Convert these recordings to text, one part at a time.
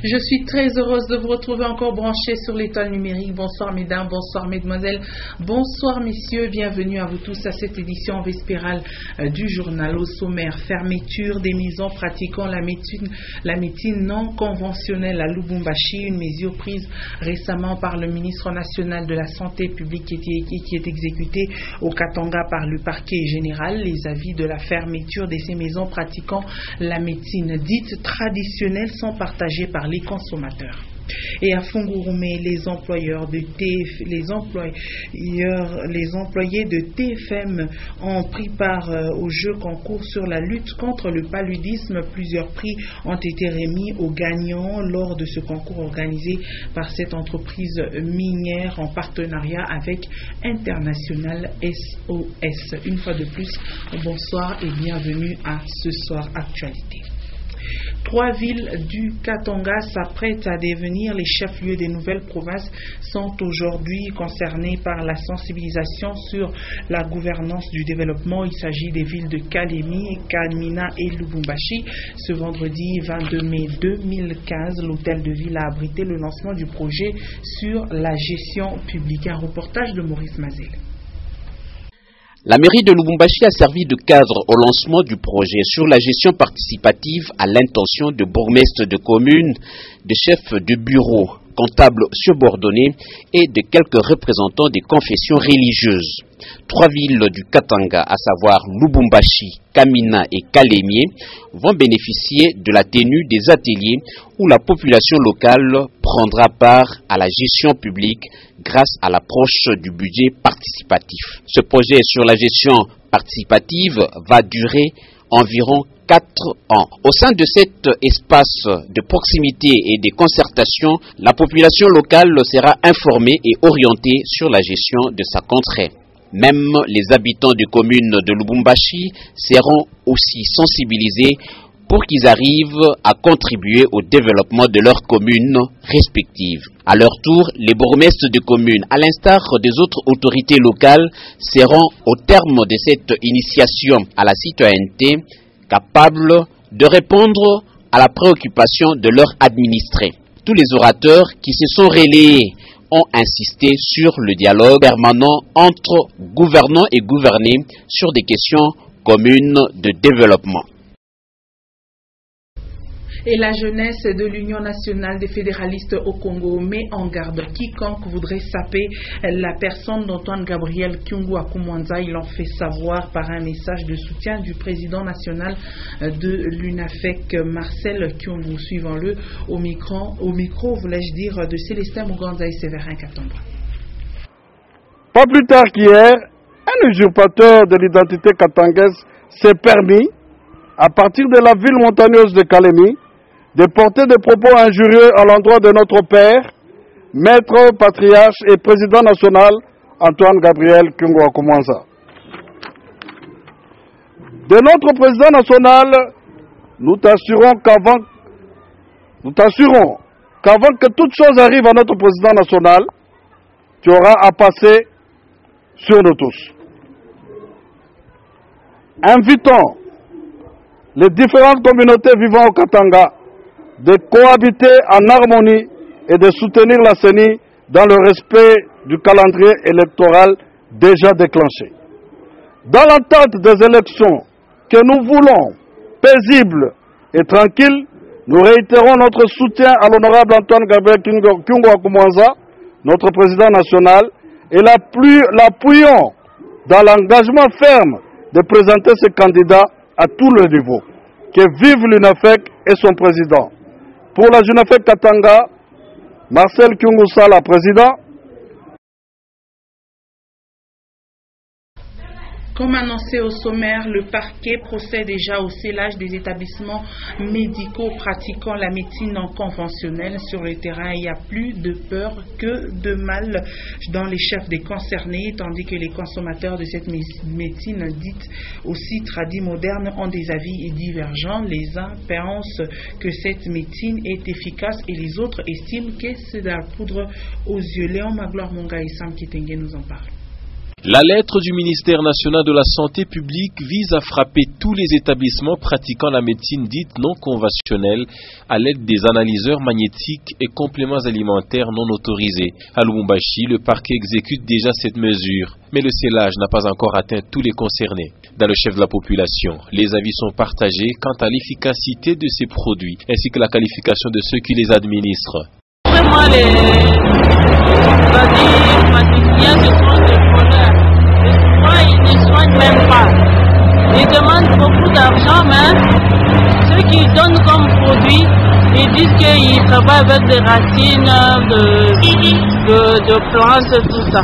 Je suis très heureuse de vous retrouver encore branchés sur l'étoile numérique. Bonsoir mesdames, bonsoir mesdemoiselles, bonsoir messieurs. Bienvenue à vous tous à cette édition vespérale du journal. Au sommaire, fermeture des maisons pratiquant la médecine non conventionnelle à Lubumbashi, une mesure prise récemment par le ministre national de la Santé publique qui est exécutée au Katanga par le parquet général. Les avis de la fermeture de ces maisons pratiquant la médecine dite traditionnelle sont partagés par les consommateurs. Et à Fungurume, les employés de TFM ont pris part au jeu concours sur la lutte contre le paludisme. Plusieurs prix ont été remis aux gagnants lors de ce concours organisé par cette entreprise minière en partenariat avec International SOS. Une fois de plus, bonsoir et bienvenue à Ce Soir Actualité. 3 villes du Katanga s'apprêtent à devenir les chefs-lieux des nouvelles provinces sont aujourd'hui concernées par la sensibilisation sur la gouvernance du développement. Il s'agit des villes de Kalemi, Kamina et Lubumbashi. Ce vendredi 22 mai 2015, l'hôtel de ville a abrité le lancement du projet sur la gestion publique. Un reportage de Maurice Mazel. La mairie de Lubumbashi a servi de cadre au lancement du projet sur la gestion participative à l'intention de bourgmestres de communes, de chefs de bureau, comptables subordonnés et de quelques représentants des confessions religieuses. 3 villes du Katanga, à savoir Lubumbashi, Kamina et Kalemi, vont bénéficier de la tenue des ateliers où la population locale prendra part à la gestion publique grâce à l'approche du budget participatif. Ce projet sur la gestion participative va durer environ 4 ans. Au sein de cet espace de proximité et de concertation, la population locale sera informée et orientée sur la gestion de sa contrée. Même les habitants des communes de Lubumbashi seront aussi sensibilisés pour qu'ils arrivent à contribuer au développement de leurs communes respectives. À leur tour, les bourgmestres de communes, à l'instar des autres autorités locales, seront au terme de cette initiation à la citoyenneté capables de répondre à la préoccupation de leurs administrés. Tous les orateurs qui se sont relayés ont insisté sur le dialogue permanent entre gouvernants et gouvernés sur des questions communes de développement. Et la jeunesse de l'Union nationale des fédéralistes au Congo met en garde quiconque voudrait saper la personne d'Antoine Gabriel Kyungu Akumwanza. Il en fait savoir par un message de soutien du président national de l'UNAFEC, Marcel Kyungu. Suivant-le au micro, voulais-je dire, de Célestin Muganza et Séverin Katamba. Pas plus tard qu'hier, un usurpateur de l'identité katangaise s'est permis, à partir de la ville montagneuse de Kalemi, de porter des propos injurieux à l'endroit de notre père, maître, patriarche et président national Antoine Gabriel Kyungu Akumwanza. De notre président national, nous t'assurons qu'avant que toute chose arrive à notre président national, tu auras à passer sur nous tous. Invitons les différentes communautés vivant au Katanga de cohabiter en harmonie et de soutenir la CENI dans le respect du calendrier électoral déjà déclenché. Dans l'attente des élections que nous voulons paisibles et tranquilles, nous réitérons notre soutien à l'honorable Antoine Gabriel Kyungu Akumwanza, notre président national, et l'appuyons dans l'engagement ferme de présenter ce candidat à tous les niveaux. Que vive l'UNAFEC et son président. Pour la JUNAFEC Katanga, Marcel Kyungu Sala, président. Comme annoncé au sommaire, le parquet procède déjà au scellage des établissements médicaux pratiquant la médecine non conventionnelle. Sur le terrain, il y a plus de peur que de mal dans les chefs des concernés, tandis que les consommateurs de cette médecine dite aussi tradie moderne ont des avis divergents. Les uns pensent que cette médecine est efficace et les autres estiment que c'est de la poudre aux yeux. Léon Magloire Monga et Sam Kitenge nous en parlent. La lettre du ministère national de la Santé publique vise à frapper tous les établissements pratiquant la médecine dite non conventionnelle à l'aide des analyseurs magnétiques et compléments alimentaires non autorisés. À Lubumbashi, le parquet exécute déjà cette mesure, mais le scellage n'a pas encore atteint tous les concernés. Dans le chef de la population, les avis sont partagés quant à l'efficacité de ces produits, ainsi que la qualification de ceux qui les administrent. Vraiment, les praticiens se font des voleurs. Ils ne soignent même pas. Ils demandent beaucoup d'argent, mais ceux qui donnent comme produit, ils disent qu'ils travaillent avec des racines de plantes, tout ça.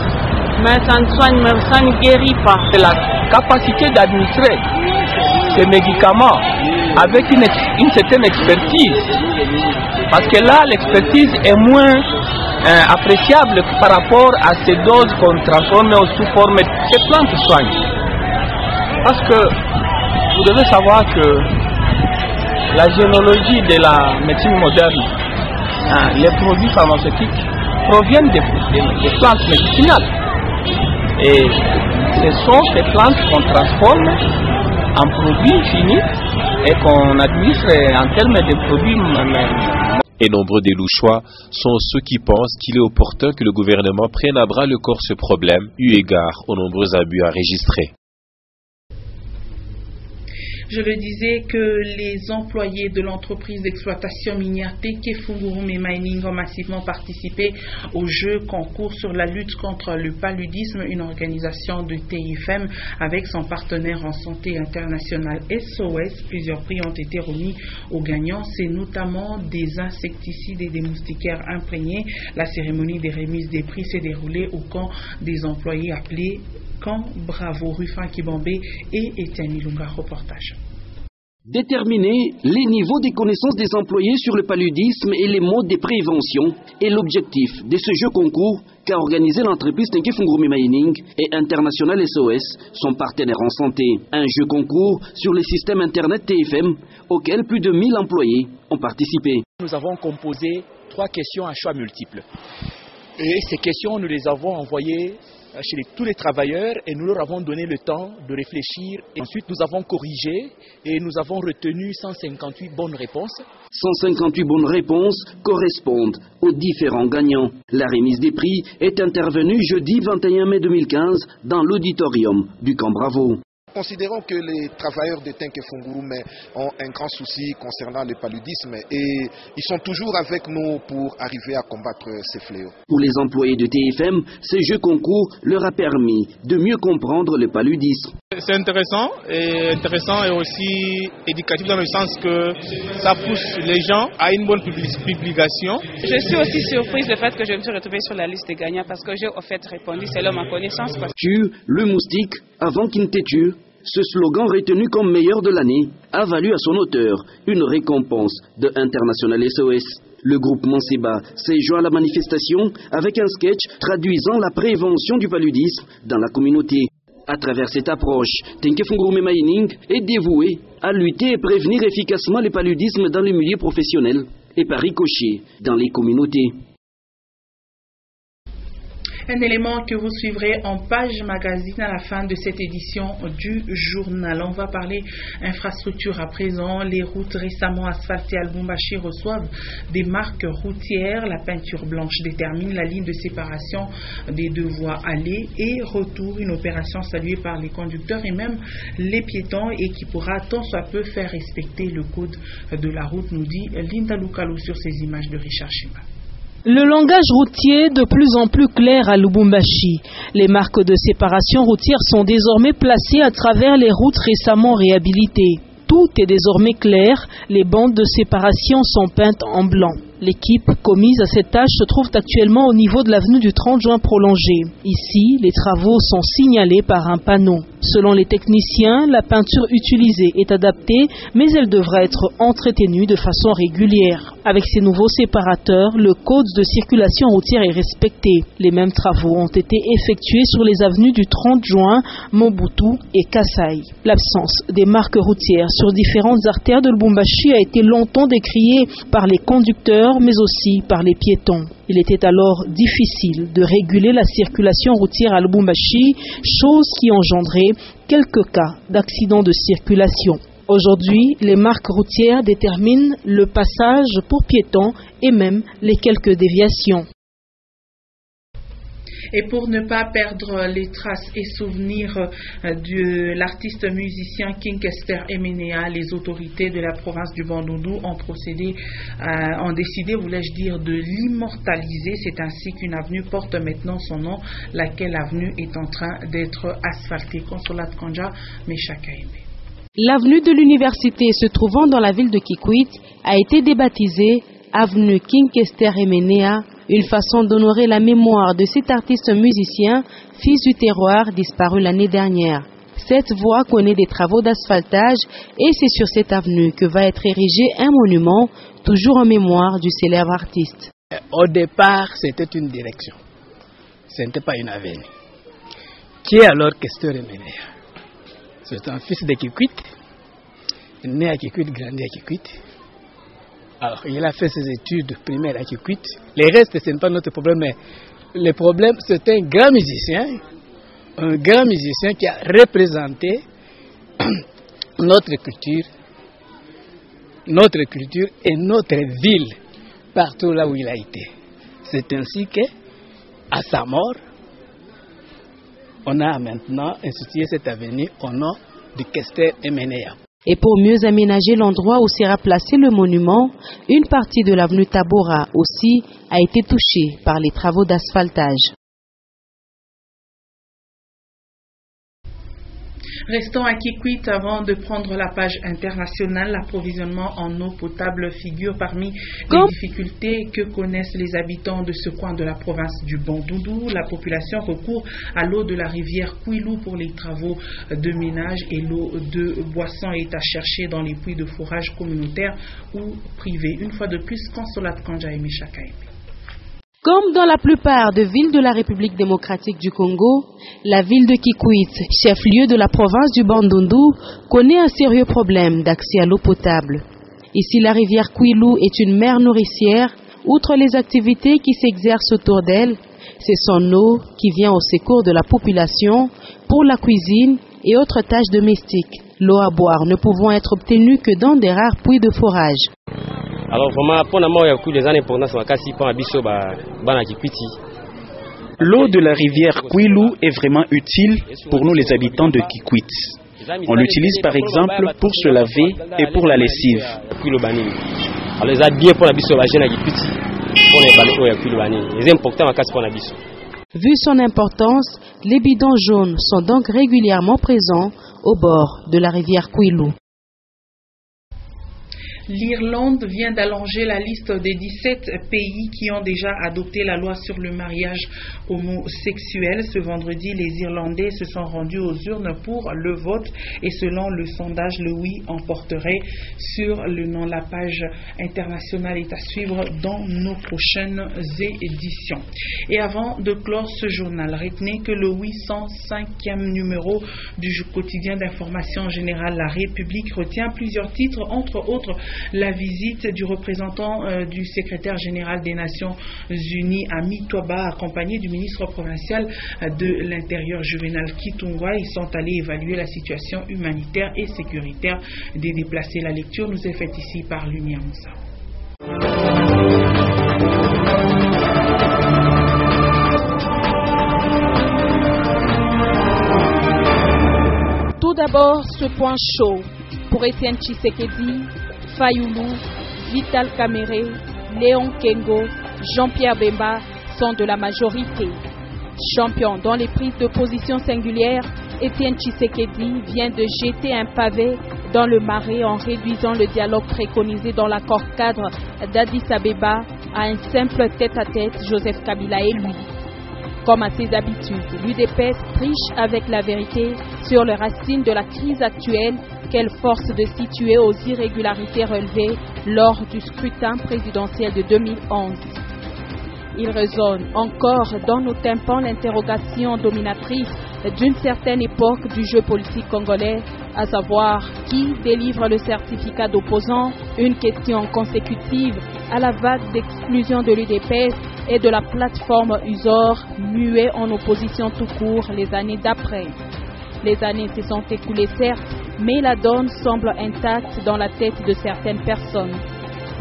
Mais ça ne soigne même, ça ne guérit pas. C'est la capacité d'administrer ces médicaments avec une certaine expertise. Parce que là, l'expertise est moins appréciable par rapport à ces doses qu'on transforme sous forme de ces plantes soignent. Parce que vous devez savoir que la généalogie de la médecine moderne, les produits pharmaceutiques proviennent des plantes médicinales. Et ce sont ces plantes qu'on transforme en produits finis et qu'on administre en termes de produits. Et nombreux des Louchois sont ceux qui pensent qu'il est opportun que le gouvernement prenne à bras le corps ce problème, eu égard aux nombreux abus enregistrés. Je le disais que les employés de l'entreprise d'exploitation minière Tenke Fungurume Mining ont massivement participé au jeu concours sur la lutte contre le paludisme, une organisation de TFM avec son partenaire en santé internationale SOS. Plusieurs prix ont été remis aux gagnants. C'est notamment des insecticides et des moustiquaires imprégnés. La cérémonie des remises des prix s'est déroulée au camp des employés appelé Camp Bravo. Rufin Kibambé et Etienne Ilunga. Reportage. Déterminer les niveaux des connaissances des employés sur le paludisme et les modes de prévention est l'objectif de ce jeu concours qu'a organisé l'entreprise Tenke Fungurume Mining et International SOS, son partenaire en santé. Un jeu concours sur le système internet TFM auquel plus de 1000 employés ont participé. Nous avons composé 3 questions à choix multiples. Et ces questions, nous les avons envoyées chez tous les travailleurs et nous leur avons donné le temps de réfléchir. Et ensuite, nous avons corrigé et nous avons retenu 158 bonnes réponses. 158 bonnes réponses correspondent aux différents gagnants. La remise des prix est intervenue jeudi 21 mai 2015 dans l'auditorium du Camp Bravo. Considérons que les travailleurs de Tenke Fungurume ont un grand souci concernant le paludisme et ils sont toujours avec nous pour arriver à combattre ces fléaux. Pour les employés de TFM, ce jeu concours leur a permis de mieux comprendre le paludisme. C'est intéressant et aussi éducatif dans le sens que ça pousse les gens à une bonne publication. Je suis aussi surprise du fait que je me suis retrouvée sur la liste des gagnants parce que j'ai au fait répondu selon ma connaissance. Tue le moustique avant qu'il ne te tue. Ce slogan retenu comme meilleur de l'année a valu à son auteur une récompense de International SOS. Le groupement Seba s'est joint à la manifestation avec un sketch traduisant la prévention du paludisme dans la communauté. À travers cette approche, Tenke Fungurume Mining est dévoué à lutter et prévenir efficacement le paludisme dans les milieux professionnels et par ricochet dans les communautés. Un élément que vous suivrez en page magazine à la fin de cette édition du journal. On va parler infrastructure à présent. Les routes récemment asphaltées à Lubumbashi reçoivent des marques routières. La peinture blanche détermine la ligne de séparation des deux voies aller et retour. Une opération saluée par les conducteurs et même les piétons et qui pourra tant soit peu faire respecter le code de la route, nous dit Linda Lukalu sur ces images de Richard Chima. Le langage routier de plus en plus clair à Lubumbashi. Les marques de séparation routière sont désormais placées à travers les routes récemment réhabilitées. Tout est désormais clair, les bandes de séparation sont peintes en blanc. L'équipe commise à cette tâche se trouve actuellement au niveau de l'avenue du 30 juin prolongée. Ici, les travaux sont signalés par un panneau. Selon les techniciens, la peinture utilisée est adaptée, mais elle devra être entretenue de façon régulière. Avec ces nouveaux séparateurs, le code de circulation routière est respecté. Les mêmes travaux ont été effectués sur les avenues du 30 juin, Mobutu et Kasai. L'absence des marques routières sur différentes artères de Lubumbashi a été longtemps décriée par les conducteurs conducteurs mais aussi par les piétons. Il était alors difficile de réguler la circulation routière à Lubumbashi, chose qui engendrait quelques cas d'accidents de circulation. Aujourd'hui, les marques routières déterminent le passage pour piétons et même les quelques déviations. Et pour ne pas perdre les traces et souvenirs de l'artiste musicien King Kester Emenea, les autorités de la province du Bandundu ont décidé, voulais-je dire, de l'immortaliser. C'est ainsi qu'une avenue porte maintenant son nom, laquelle avenue est en train d'être asphaltée. Consolate Kanja, Meshaka Aimé. L'avenue de l'université se trouvant dans la ville de Kikwit a été débaptisée avenue King Kester Emenea, une façon d'honorer la mémoire de cet artiste musicien, fils du terroir, disparu l'année dernière. Cette voie connaît des travaux d'asphaltage et c'est sur cette avenue que va être érigé un monument, toujours en mémoire du célèbre artiste. Au départ, c'était une direction. Ce n'était pas une avenue. Qui est alors Kester Emenea? C'est un fils de Kikwit, né à Kikwit, grandi à Kikwit. Alors, il a fait ses études primaires à Kikwit. Les restes, ce n'est pas notre problème, mais le problème, c'est un grand musicien qui a représenté notre culture et notre ville partout là où il a été. C'est ainsi que, à sa mort, on a maintenant institué cette avenue au nom de Kester Emenea. Et pour mieux aménager l'endroit où sera placé le monument, une partie de l'avenue Tabora aussi a été touchée par les travaux d'asphaltage. Restons à Kikwit avant de prendre la page internationale. L'approvisionnement en eau potable figure parmi les difficultés que connaissent les habitants de ce coin de la province du Bandundu. La population recourt à l'eau de la rivière Kwilu pour les travaux de ménage et l'eau de boisson est à chercher dans les puits de forage communautaires ou privés. Une fois de plus, Consolate Kanja et Meshaka Aimé. Comme dans la plupart des villes de la République démocratique du Congo, la ville de Kikwit, chef-lieu de la province du Bandundu, connaît un sérieux problème d'accès à l'eau potable. Ici, la rivière Kwilu est une mer nourricière. Outre les activités qui s'exercent autour d'elle, c'est son eau qui vient au secours de la population pour la cuisine et autres tâches domestiques. L'eau à boire ne pouvant être obtenue que dans des rares puits de forage. Alors vraiment, pour moi, il y a beaucoup d'importance à casser pour Abisso, Kikwiti. L'eau de la rivière Kwilu est vraiment utile pour nous les habitants de Kikwit. On l'utilise par exemple pour se laver et pour la lessive. Alors c'est bien pour Abisso, Kikwiti. C'est important à casser pour Abisso. Vu son importance, les bidons jaunes sont donc régulièrement présents au bord de la rivière Kwilu. L'Irlande vient d'allonger la liste des 17 pays qui ont déjà adopté la loi sur le mariage homosexuel. Ce vendredi, les Irlandais se sont rendus aux urnes pour le vote et selon le sondage, le oui emporterait sur le non. La page internationale est à suivre dans nos prochaines éditions. Et avant de clore ce journal, retenez que le 805e numéro du quotidien d'information générale La République retient plusieurs titres, entre autres la visite du représentant du secrétaire général des Nations Unies à Mitoba, accompagné du ministre provincial de l'Intérieur Juvenal Kitungwa. Ils sont allés évaluer la situation humanitaire et sécuritaire des déplacés. La lecture nous est faite ici par Lumière Moussa. Tout d'abord, ce point chaud pour Étienne Tshisekedi, Fayoulou, Vital Kamerhe, Léon Kengo, Jean-Pierre Bemba sont de la majorité. Champion dans les prises de position singulières, Étienne Tshisekedi vient de jeter un pavé dans le marais en réduisant le dialogue préconisé dans l'accord cadre d'Addis Abeba à un simple tête-à-tête Joseph Kabila et lui. Comme à ses habitudes, l'UDPS triche avec la vérité sur les racines de la crise actuelle qu'elle force de situer aux irrégularités relevées lors du scrutin présidentiel de 2011. Il résonne encore dans nos tympans l'interrogation dominatrice d'une certaine époque du jeu politique congolais, à savoir qui délivre le certificat d'opposant Une question consécutive à la vague d'exclusion de l'UDPS et de la plateforme USOR, muet en opposition tout court les années d'après. Les années se sont écoulées certes, mais la donne semble intacte dans la tête de certaines personnes.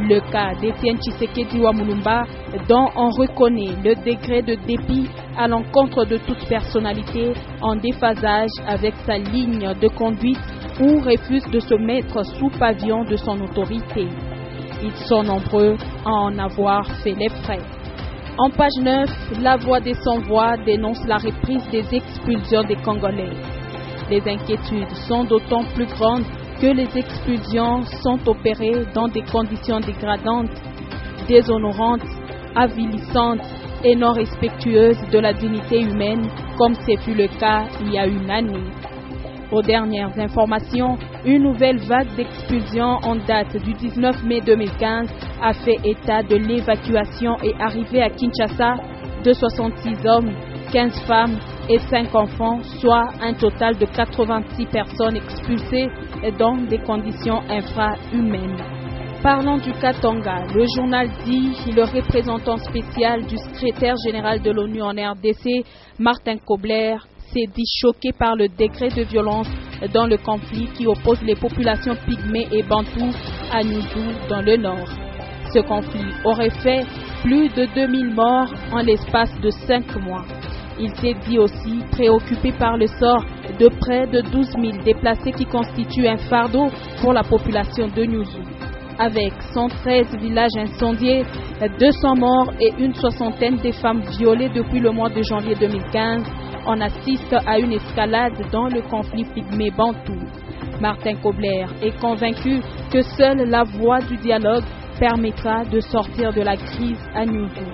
Le cas d'Étienne Tshisekedi Wamulumba, dont on reconnaît le degré de dépit à l'encontre de toute personnalité en déphasage avec sa ligne de conduite ou refuse de se mettre sous pavillon de son autorité. Ils sont nombreux à en avoir fait les frais. En page 9, la voix des sans-voix dénonce la reprise des expulsions des Congolais. Les inquiétudes sont d'autant plus grandes que les expulsions sont opérées dans des conditions dégradantes, déshonorantes, avilissantes et non respectueuses de la dignité humaine, comme ce fut le cas il y a une année. Aux dernières informations, une nouvelle vague d'expulsions en date du 19 mai 2015 a fait état de l'évacuation et arrivée à Kinshasa de 66 hommes, 15 femmes et 5 enfants, soit un total de 86 personnes expulsées dans des conditions infrahumaines. Parlant du Katanga, le journal dit que le représentant spécial du secrétaire général de l'ONU en RDC, Martin Kobler, s'est dit choqué par le degré de violence dans le conflit qui oppose les populations pygmées et bantoues à Nyuzu dans le nord. Ce conflit aurait fait plus de 2000 morts en l'espace de 5 mois. Il s'est dit aussi préoccupé par le sort de près de 12 000 déplacés qui constituent un fardeau pour la population de Nyuzu. Avec 113 villages incendiés, 200 morts et une soixantaine de femmes violées depuis le mois de janvier 2015, on assiste à une escalade dans le conflit pygmée-bantou. Martin Kobler est convaincu que seule la voie du dialogue permettra de sortir de la crise à Nyuzu.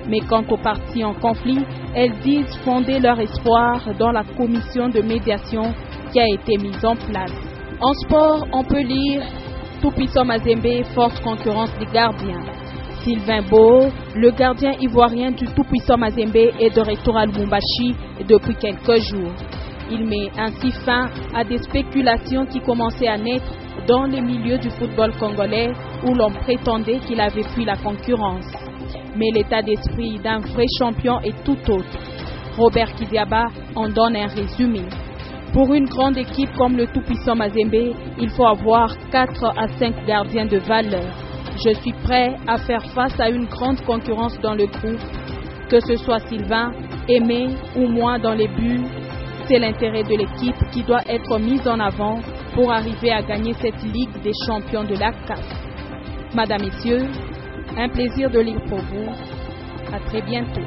Mais quant aux parties en conflit, elles disent fonder leur espoir dans la commission de médiation qui a été mise en place. En sport, on peut lire Tout-Puissant Mazembe, forte concurrence des gardiens. Sylvain Beau, le gardien ivoirien du Tout-Puissant Mazembe, est de retour à Lubumbashi depuis quelques jours. Il met ainsi fin à des spéculations qui commençaient à naître dans les milieux du football congolais où l'on prétendait qu'il avait fui la concurrence. Mais l'état d'esprit d'un vrai champion est tout autre. Robert Kidiaba en donne un résumé. Pour une grande équipe comme le Tout-Puissant Mazembe, il faut avoir 4 à 5 gardiens de valeur. Je suis prêt à faire face à une grande concurrence dans le groupe, que ce soit Sylvain, Aimé ou moi dans les buts. C'est l'intérêt de l'équipe qui doit être mis en avant pour arriver à gagner cette Ligue des champions de la CAF. Madame, Messieurs, un plaisir de lire pour vous. À très bientôt.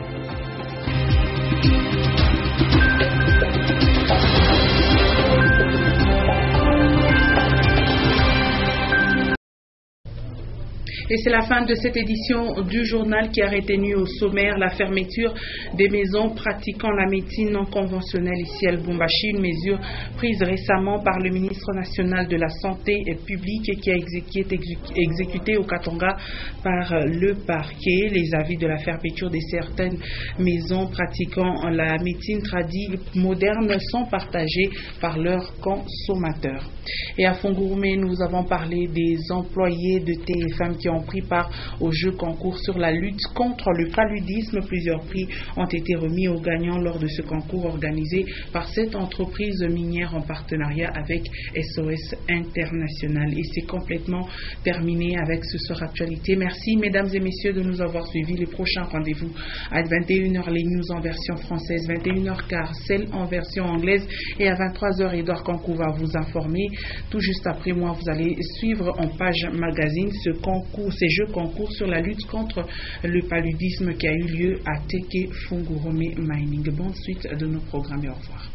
Et c'est la fin de cette édition du journal qui a retenu au sommaire la fermeture des maisons pratiquant la médecine non conventionnelle ici à Lubumbashi, une mesure prise récemment par le ministre national de la Santé publique et qui a été exécutée au Katanga par le parquet. Les avis de la fermeture de certaines maisons pratiquant la médecine tradie moderne sont partagés par leurs consommateurs. Et à Fongourmé, nous avons parlé des employés de TFM qui ont pris part au jeu concours sur la lutte contre le paludisme. Plusieurs prix ont été remis aux gagnants lors de ce concours organisé par cette entreprise minière en partenariat avec SOS International. Et c'est complètement terminé avec ce soir actualité. Merci mesdames et messieurs de nous avoir suivis. Les prochains rendez-vous à 21h, les news en version française, 21h15, celle en version anglaise, et à 23h, Edouard Kankou va vous informer. Tout juste après moi, vous allez suivre en page magazine ces jeux concours sur la lutte contre le paludisme qui a eu lieu à Teke Fungurome Mining. Bonne suite de nos programmes et au revoir.